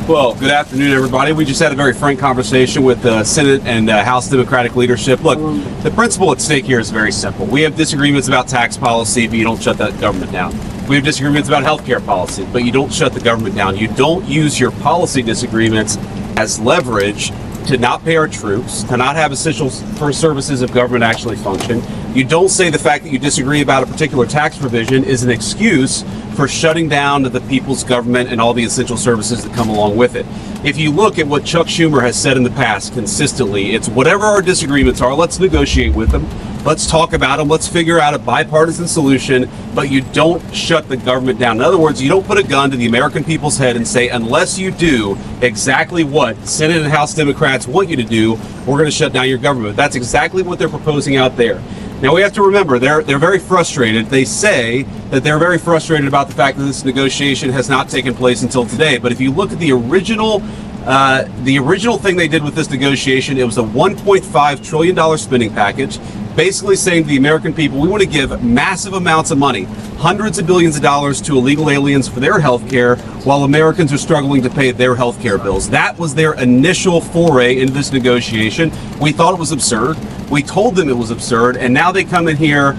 Well, good afternoon, everybody. We just had a very frank conversation with the Senate and House Democratic leadership. Look, the principle at stake here is very simple. We have disagreements about tax policy, but you don't shut that government down. We have disagreements about healthcare policy, but you don't shut the government down. You don't use your policy disagreements as leverage to not pay our troops, to not have essential services of government actually function. You don't say the fact that you disagree about a particular tax provision is an excuse for shutting down the people's government and all the essential services that come along with it. If you look at what Chuck Schumer has said in the past consistently, it's whatever our disagreements are, let's negotiate with them. Let's talk about them. Let's figure out a bipartisan solution, but you don't shut the government down. In other words, you don't put a gun to the American people's head and say, unless you do exactly what Senate and House Democrats want you to do, we're going to shut down your government. That's exactly what they're proposing out there. Now, we have to remember, they're very frustrated. They say that they're very frustrated about the fact that this negotiation has not taken place until today. But if you look at the original thing they did with this negotiation, it was a $1.5 trillion spending package, basically saying to the American people, we want to give massive amounts of money, hundreds of billions of dollars to illegal aliens for their health care, while Americans are struggling to pay their health care bills. That was their initial foray into this negotiation. We thought it was absurd. We told them it was absurd, and now they come in here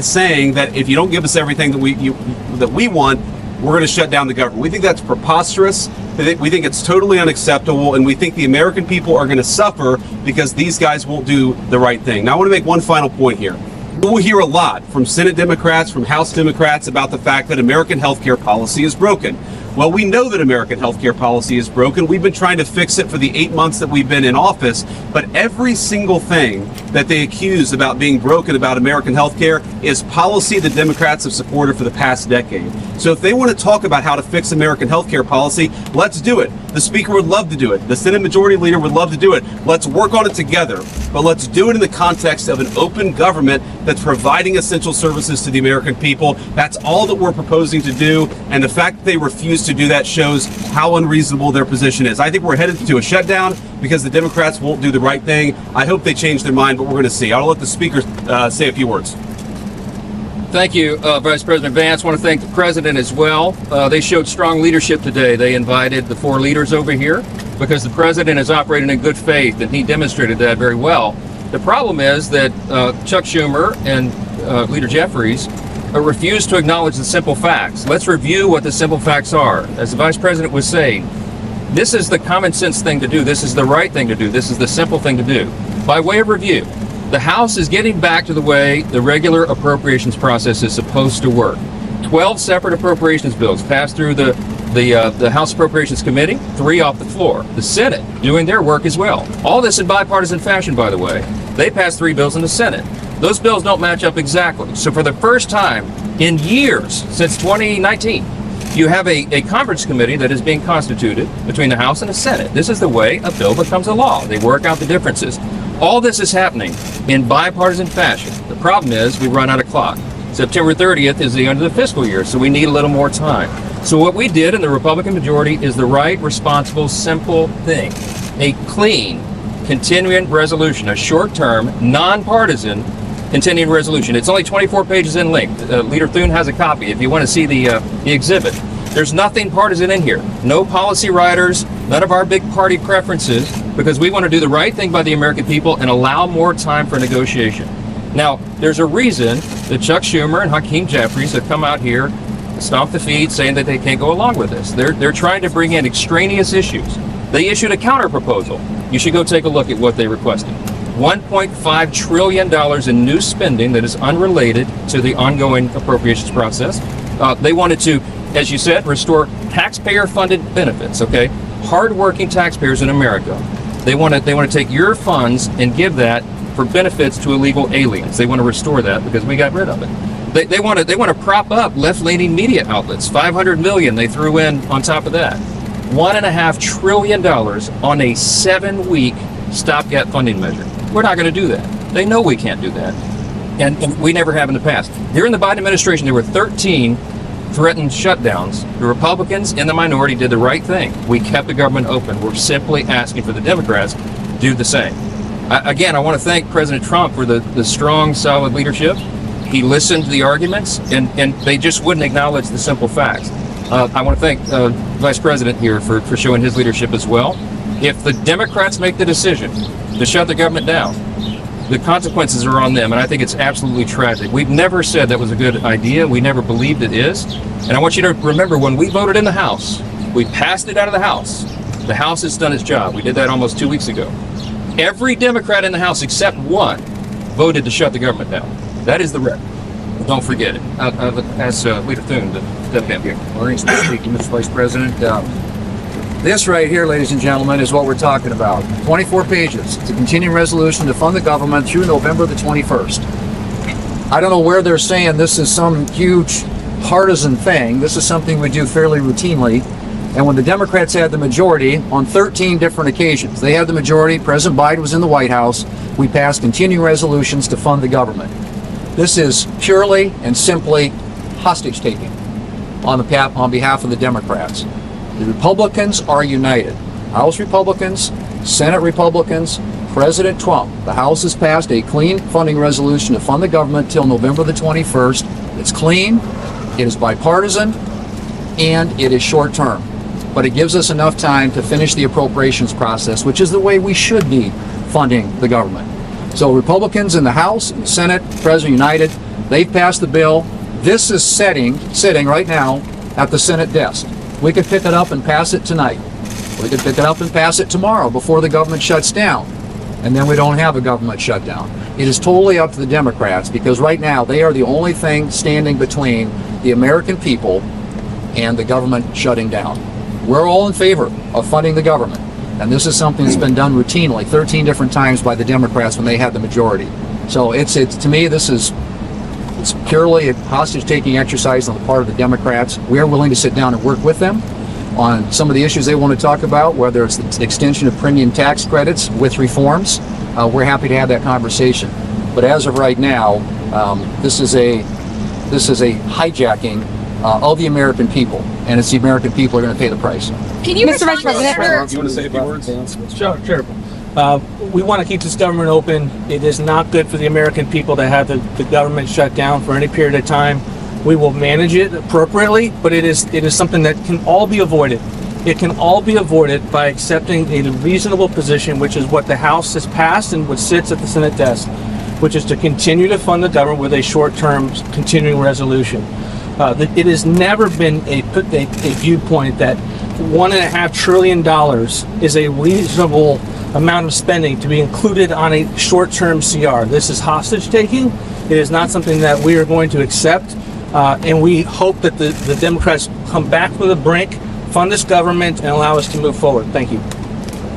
saying that if you don't give us everything that we want, we're going to shut down the government. We think that's preposterous. We think it's totally unacceptable, and we think the American people are going to suffer because these guys won't do the right thing. Now, I want to make one final point here. We'll hear a lot from Senate Democrats, from House Democrats about the fact that American healthcare policy is broken. Well, we know that American healthcare policy is broken. We've been trying to fix it for the 8 months that we've been in office, but every single thing that they accuse about being broken about American healthcare is policy the Democrats have supported for the past decade. So if they want to talk about how to fix American healthcare policy, let's do it. The Speaker would love to do it. The Senate Majority Leader would love to do it. Let's work on it together, but let's do it in the context of an open government that's providing essential services to the American people. That's all that we're proposing to do, and the fact that they refuse to do that shows how unreasonable their position is. I think we're headed to a shutdown because the Democrats won't do the right thing. I hope they change their mind, but we're going to see. I'll let the Speaker say a few words. Thank you, Vice President Vance. I want to thank the President as well. They showed strong leadership today. They invited the four leaders over here because the President is operating in good faith, and he demonstrated that very well. The problem is that Chuck Schumer and Leader Jeffries refuse to acknowledge the simple facts. Let's review what the simple facts are. As the Vice President was saying, this is the common sense thing to do. This is the right thing to do. This is the simple thing to do. By way of review, the House is getting back to the way the regular appropriations process is supposed to work. 12 separate appropriations bills passed through the House Appropriations Committee, 3 off the floor. The Senate doing their work as well. All this in bipartisan fashion, by the way. They passed 3 bills in the Senate. Those bills don't match up exactly. So for the first time in years, since 2019, you have a conference committee that is being constituted between the House and the Senate. This is the way a bill becomes a law. They work out the differences. All this is happening in bipartisan fashion. The problem is we run out of clock. September 30th is the end of the fiscal year, so we need a little more time. So what we did in the Republican majority is the right, responsible, simple thing. A clean, continuing resolution, a short-term, nonpartisan continuing resolution. It's only 24 pages in length. Leader Thune has a copy if you want to see the exhibit. There's nothing partisan in here. No policy riders, none of our big party preferences, because we want to do the right thing by the American people and allow more time for negotiation. Now, there's a reason that Chuck Schumer and Hakeem Jeffries have come out here, stomped the feet, saying that they can't go along with this. They're trying to bring in extraneous issues. They issued a counter proposal. You should go take a look at what they requested. $1.5 trillion in new spending that is unrelated to the ongoing appropriations process. They wanted to, as you said, restore taxpayer-funded benefits, okay? Hard-working taxpayers in America. They want to take your funds and give that for benefits to illegal aliens. They want to restore that because we got rid of it. They want to prop up left-leaning media outlets. $500 million they threw in on top of that. $1.5 trillion on a 7-week stopgap funding measure. We're not going to do that. They know we can't do that. And we never have in the past. During the Biden administration, there were 13 threatened shutdowns. The Republicans in the minority did the right thing. We kept the government open. We're simply asking for the Democrats to do the same. Again, I want to thank President Trump for the strong, solid leadership. He listened to the arguments, and they just wouldn't acknowledge the simple facts. I want to thank Vice President here for showing his leadership as well. If the Democrats make the decision to shut the government down, the consequences are on them, and I think it's absolutely tragic. We've never said that was a good idea. We never believed it is. And I want you to remember, when we voted in the House, we passed it out of the House. The House has done its job. We did that almost 2 weeks ago. Every Democrat in the House except one voted to shut the government down. That is the record. Don't forget it. I'll ask Leader Thune to step in here. Thanks for speaking, Mr. Vice President. This right here, ladies and gentlemen, is what we're talking about. 24 pages. It's a continuing resolution to fund the government through November the 21st. I don't know where they're saying this is some huge partisan thing. This is something we do fairly routinely. And when the Democrats had the majority on 13 different occasions, they had the majority, President Biden was in the White House, we passed continuing resolutions to fund the government. This is purely and simply hostage taking on behalf of the Democrats. The Republicans are united. House Republicans, Senate Republicans, President Trump. The House has passed a clean funding resolution to fund the government till November the 21st. It's clean, it is bipartisan, and it is short term. But it gives us enough time to finish the appropriations process, which is the way we should be funding the government. So Republicans in the House, in the Senate, President United, they've passed the bill. This is sitting right now at the Senate desk. We could pick it up and pass it tonight. We could pick it up and pass it tomorrow before the government shuts down. And then we don't have a government shutdown. It is totally up to the Democrats, because right now they are the only thing standing between the American people and the government shutting down. We're all in favor of funding the government. And this is something that's been done routinely 13 different times by the Democrats when they had the majority. So it's to me, it's purely a hostage-taking exercise on the part of the Democrats. We are willing to sit down and work with them on some of the issues they want to talk about, whether it's the extension of premium tax credits with reforms. We're happy to have that conversation. But as of right now, this is a hijacking of the American people, and it's the American people who are going to pay the price. Can you, Mr. Vice President, Do you want to say a few words? Sure. We want to keep this government open. It is not good for the American people to have the government shut down for any period of time. We will manage it appropriately, but it is something that can all be avoided. It can all be avoided by accepting a reasonable position, which is what the House has passed and what sits at the Senate desk, which is to continue to fund the government with a short-term continuing resolution. It has never been a viewpoint that $1.5 trillion is a reasonable amount of spending to be included on a short-term CR. This is hostage taking. It is not something that we are going to accept, and we hope that the Democrats come back from the brink, fund this government, and allow us to move forward. Thank you.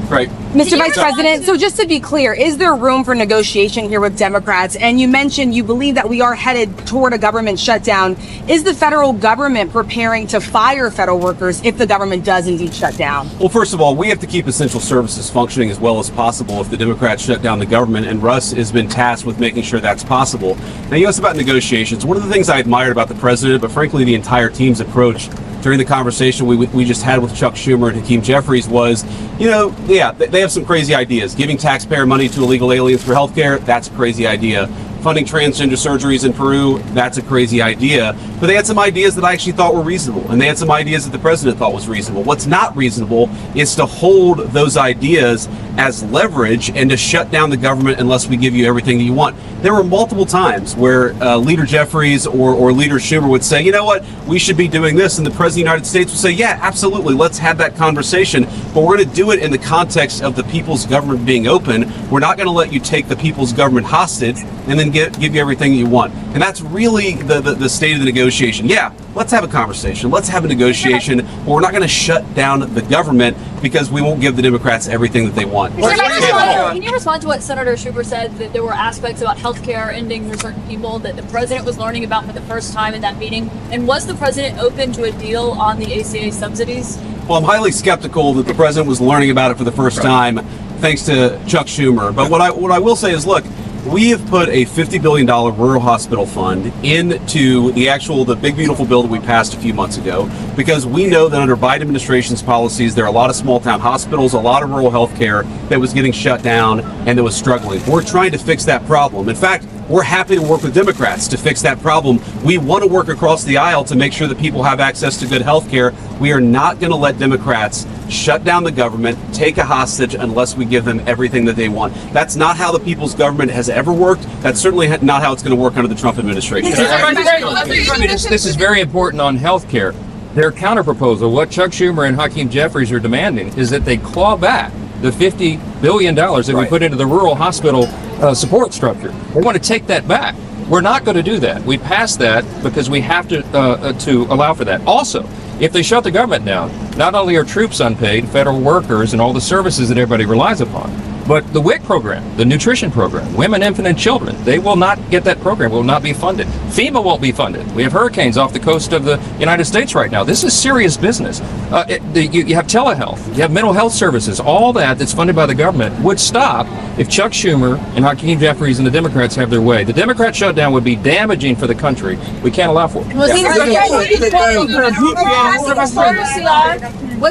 Right. Mr. Vice President, so just to be clear, is there room for negotiation here with Democrats? And you mentioned you believe that we are headed toward a government shutdown. Is the federal government preparing to fire federal workers if the government does indeed shut down? Well, first of all, we have to keep essential services functioning as well as possible if the Democrats shut down the government, and Russ has been tasked with making sure that's possible. Now, you asked about negotiations. One of the things I admired about the president, but frankly the entire team's approach during the conversation we just had with Chuck Schumer and Hakeem Jeffries was, they have some crazy ideas. Giving taxpayer money to illegal aliens for healthcare, that's a crazy idea. Funding transgender surgeries in Peru, that's a crazy idea. But they had some ideas that I actually thought were reasonable, and they had some ideas that the president thought was reasonable. What's not reasonable is to hold those ideas as leverage and to shut down the government unless we give you everything that you want. There were multiple times where Leader Jeffries or Leader Schumer would say, you know what, we should be doing this, and the President of the United States would say, yeah, absolutely, let's have that conversation, but we're going to do it in the context of the people's government being open. We're not going to let you take the people's government hostage and then give you everything you want. And that's really the state of the negotiation. Yeah, let's have a conversation, let's have a negotiation, but we're not going to shut down the government because we won't give the Democrats everything that they want. Can you respond to what Senator Schumer said, that there were aspects about health care ending for certain people that the president was learning about for the first time in that meeting? And was the president open to a deal on the ACA subsidies? Well, I'm highly skeptical that the president was learning about it for the first time, thanks to Chuck Schumer. But what I will say is, look, we have put a $50 billion rural hospital fund into the big beautiful bill that we passed a few months ago, because we know that under Biden administration's policies, there are a lot of small town hospitals, a lot of rural health care that was getting shut down and that was struggling. We're trying to fix that problem. In fact, we're happy to work with Democrats to fix that problem. We want to work across the aisle to make sure that people have access to good health care. We are not going to let Democrats shut down the government, take a hostage unless we give them everything that they want. That's not how the people's government has ever worked. That's certainly not how it's going to work under the Trump administration. This is very important on health care. Their counterproposal, what Chuck Schumer and Hakeem Jeffries are demanding, is that they claw back the $50 billion that we put into the rural hospital support structure. They want to take that back. We're not going to do that. We passed that because we have to allow for that. Also, if they shut the government down, not only are troops unpaid, federal workers, and all the services that everybody relies upon, but the WIC program, the nutrition program, women, infant, and children, they will not get that program, will not be funded. FEMA won't be funded. We have hurricanes off the coast of the United States right now. This is serious business. You have telehealth, you have mental health services, all that's funded by the government would stop if Chuck Schumer and Hakeem Jeffries and the Democrats have their way. The Democrat shutdown would be damaging for the country. We can't allow for it. Was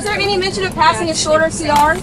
there any mention of passing a shorter CR?